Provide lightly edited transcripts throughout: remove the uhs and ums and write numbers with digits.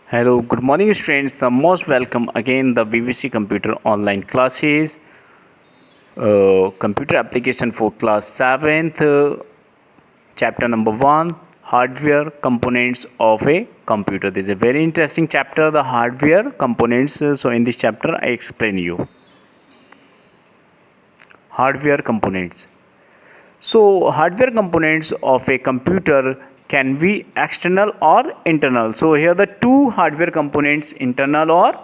Hello, good morning, students. The most welcome again the BBC Computer online classes. Computer application for class 7th, chapter number 1, hardware components of a computer. This is a very interesting chapter, the hardware components. So in this chapter, I explain you hardware components. So hardware components of a computer can be external or internal. So here the two hardware components, internal or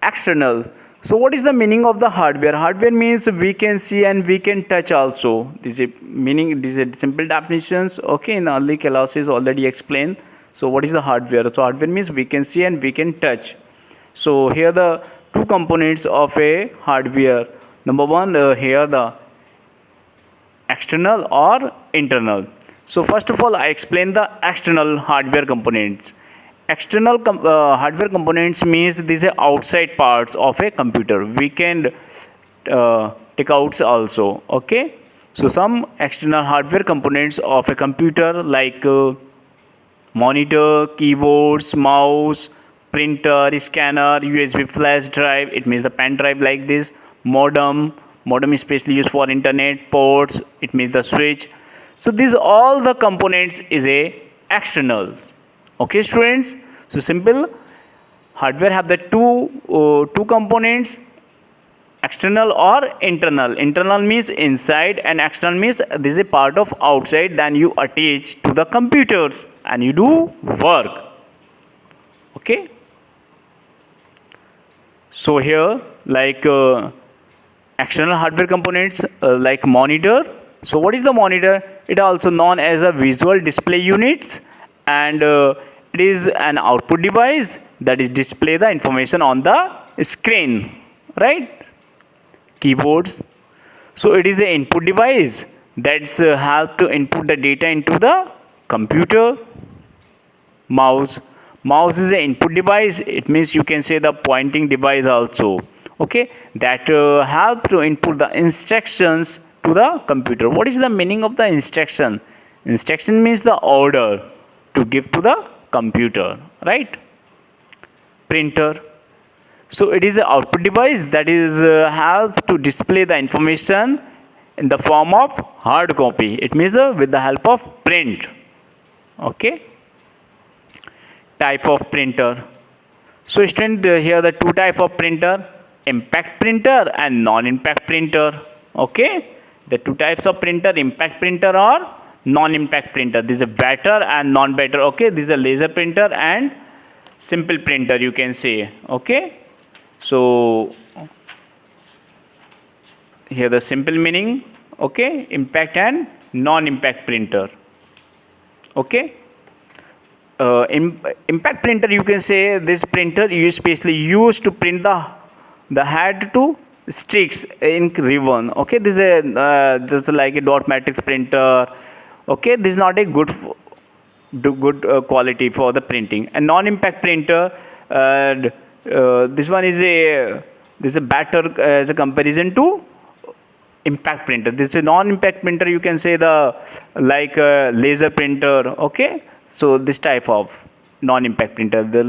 external. So what is the meaning of the hardware? Hardware means we can see and we can touch also. This is meaning, this is simple definitions. Okay, in early classes already explained. So what is the hardware? So hardware means we can see and we can touch. So here the two components of a hardware. Number one, here the external or internal. So first of all, I explain the external hardware components. External hardware components means these are outside parts of a computer. We can take out also. Okay. So some external hardware components of a computer like monitor, keyboards, mouse, printer, scanner, USB flash drive. It means the pen drive like this. Modem is specially used for internet. Ports. It means the switch. So these all the components is a externals. Okay, students. So simple. Hardware have the two components, external or internal. Internal means inside and external means this is a part of outside. Then you attach to the computers and you do work. Okay. So here like external hardware components like monitor. So what is the monitor? It also known as a visual display units, and it is an output device that is display the information on the screen, right? Keyboards. So it is the input device that's help to input the data into the computer. Mouse is an input device. It means you can say the pointing device also. Okay, that help to input the instructions to the computer. What is the meaning of the instruction? Instruction means the order to give to the computer, right? Printer. So it is the output device that is help to display the information in the form of hard copy. It means with the help of print. Okay. Type of printer. So student, here the two type of printer, impact printer and non-impact printer. Okay, the two types of printer, impact printer or non-impact printer. This is a better and non-better. Okay, this is a laser printer and simple printer, you can say. Okay, so here the simple meaning. Okay, impact and non-impact printer. Okay. Impact printer, you can say this printer is specially used to print the head to sticks in ribbon. Okay, this is like a dot matrix printer. Okay, this is not a good quality for the printing. And non-impact printer, this one is a better as a comparison to impact printer. This is a non-impact printer, you can say the like laser printer. Okay, so this type of non-impact printer, the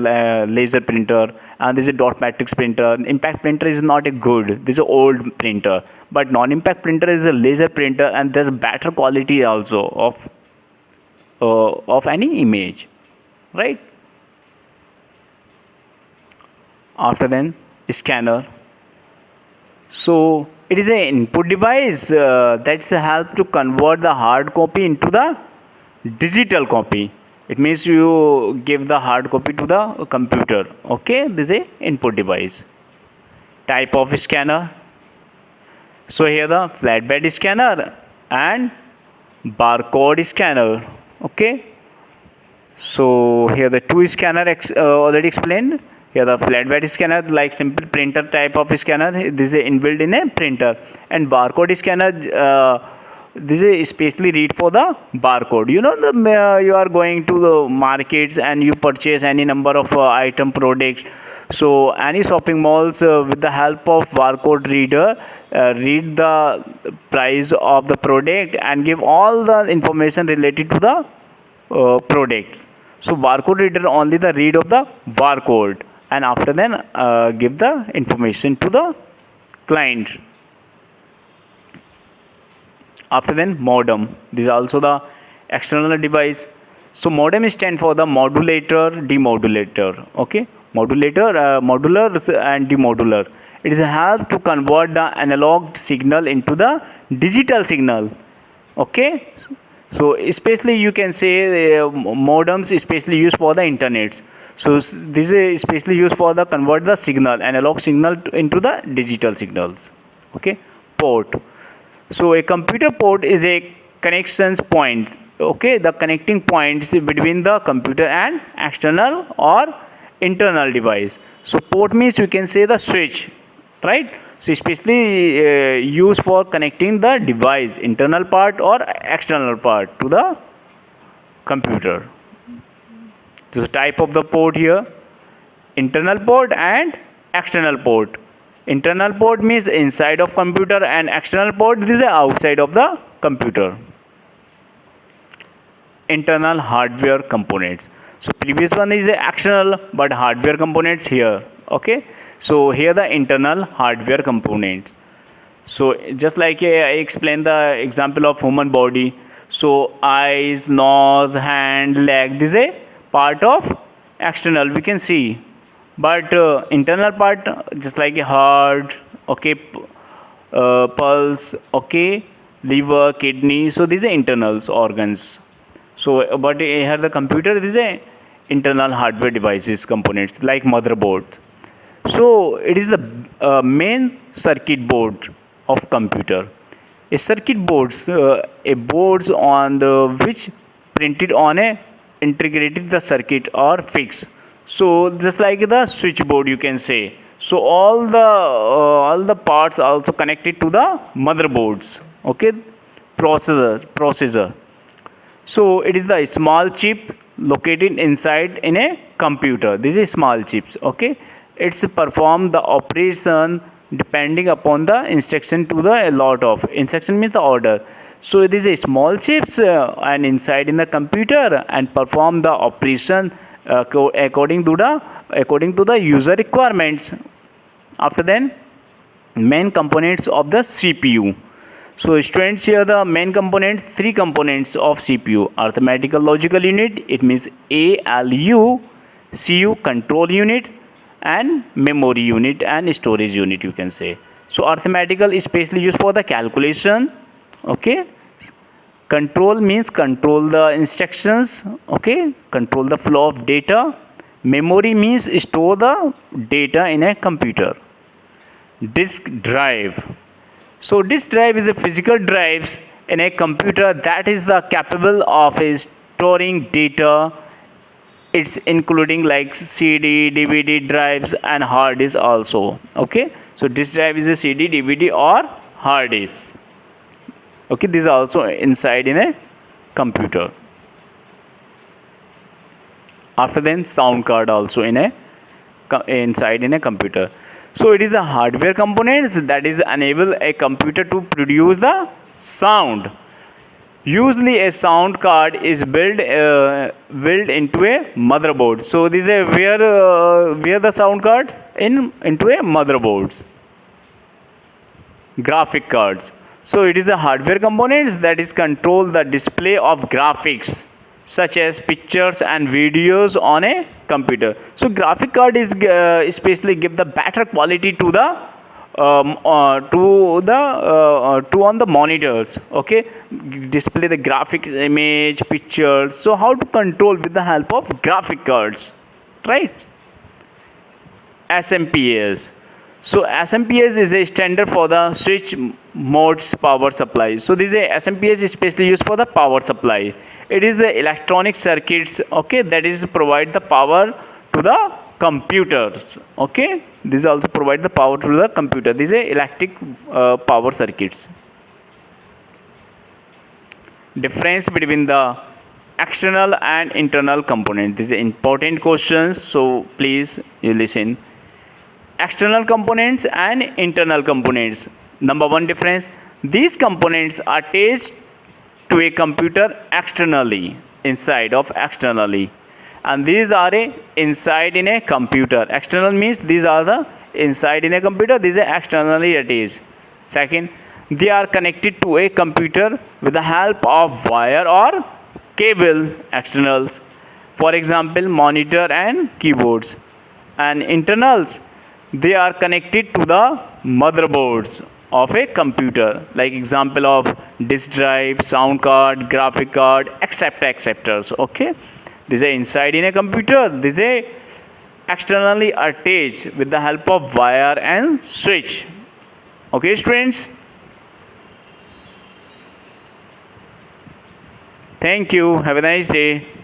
laser printer, and this is a dot matrix printer. Impact printer is not a good, this is an old printer, but non-impact printer is a laser printer and there's better quality also of any image, right? After then scanner. So it is an input device that's help to convert the hard copy into the digital copy. It means you give the hard copy to the computer. Okay, this is a input device. Type of scanner. So here the flatbed scanner and barcode scanner. Okay. So here the two scanner already explained. Here the flatbed scanner, like simple printer type of scanner. This is inbuilt in a printer, and barcode scanner. This is especially read for the barcode. You know, you are going to the markets and you purchase any number of item products. So any shopping malls with the help of barcode reader read the price of the product and give all the information related to the products. So barcode reader only the read of the barcode, and after then give the information to the client. After then modem, this is also the external device. So modem stand for the modulator, demodulator. Okay, modulator, modulars and demodular. It is help to convert the analog signal into the digital signal. Okay, so especially you can say modems especially used for the internet. So this is especially used for the convert the signal, analog signal into the digital signals. Okay, port. So a computer port is a connections point. Okay, the connecting points between the computer and external or internal device. So port means you can say the switch, right? So especially used for connecting the device, internal part or external part to the computer. So the type of the port here, internal port and external port. Internal port means inside of computer, and external port, this is outside of the computer. Internal hardware components. So previous one is external, but hardware components here. Okay, so here the internal hardware components. So just like I explained the example of human body. So eyes, nose, hand, leg, this is a part of external, we can see. But internal part, just like a heart, okay, pulse, okay, liver, kidney. So these are internals organs. So but here the computer, this is a internal hardware devices components like motherboard. So it is the main circuit board of computer. A circuit boards, a boards on the which printed on a integrated the circuit or fix. So just like the switchboard, you can say. So all the parts also connected to the motherboards. Okay, processor. So it is the small chip located inside in a computer. This is small chips. Okay, it's perform the operation depending upon the instruction to the a lot of instruction means the order. So it is a small chips and inside in the computer and perform the operation according to the user requirements. After then main components of the CPU. So students, here the main components, three components of CPU: arithmetical logical unit, it means ALU, CU control unit, and memory unit and storage unit, you can say. So arithmetical is specially used for the calculation. Okay, control means control the instructions. Okay, control the flow of data. Memory means store the data in a computer. Disk drive. So disk drive is a physical drives in a computer that is the capable of storing data. It's including like CD, DVD drives and hard disk also. Okay, so disk drive is a CD, DVD or hard disk. Okay, this is also inside in a computer. After then sound card also inside in a computer. So it is a hardware components that is enable a computer to produce the sound. Usually a sound card is built into a motherboard. So this is a where the sound card into a motherboards. Graphic cards. So it is the hardware components that is control the display of graphics such as pictures and videos on a computer. So graphic card is especially give the better quality to the on the monitors. Okay, display the graphic image, pictures. So how to control with the help of graphic cards, right? SMPS. So SMPS is a standard for the switch modes power supply. So this is a SMPS is specially used for the power supply. It is the electronic circuits, okay, that is provide the power to the computers. Okay, this also provide the power to the computer. This is a electric power circuits. Difference between the external and internal component. This is important questions, so please you listen. External components and internal components. Number one difference, these components are attached to a computer externally, inside of externally, and these are a inside in a computer. External means these are the inside in a computer, these are externally it is. Second, they are connected to a computer with the help of wire or cable. Externals, for example, monitor and keyboards. And internals, they are connected to the motherboards of a computer, like example of disk drive, sound card, graphic card, etc. Okay, this is inside in a computer, this is externally attached with the help of wire and switch. Okay students, thank you, have a nice day.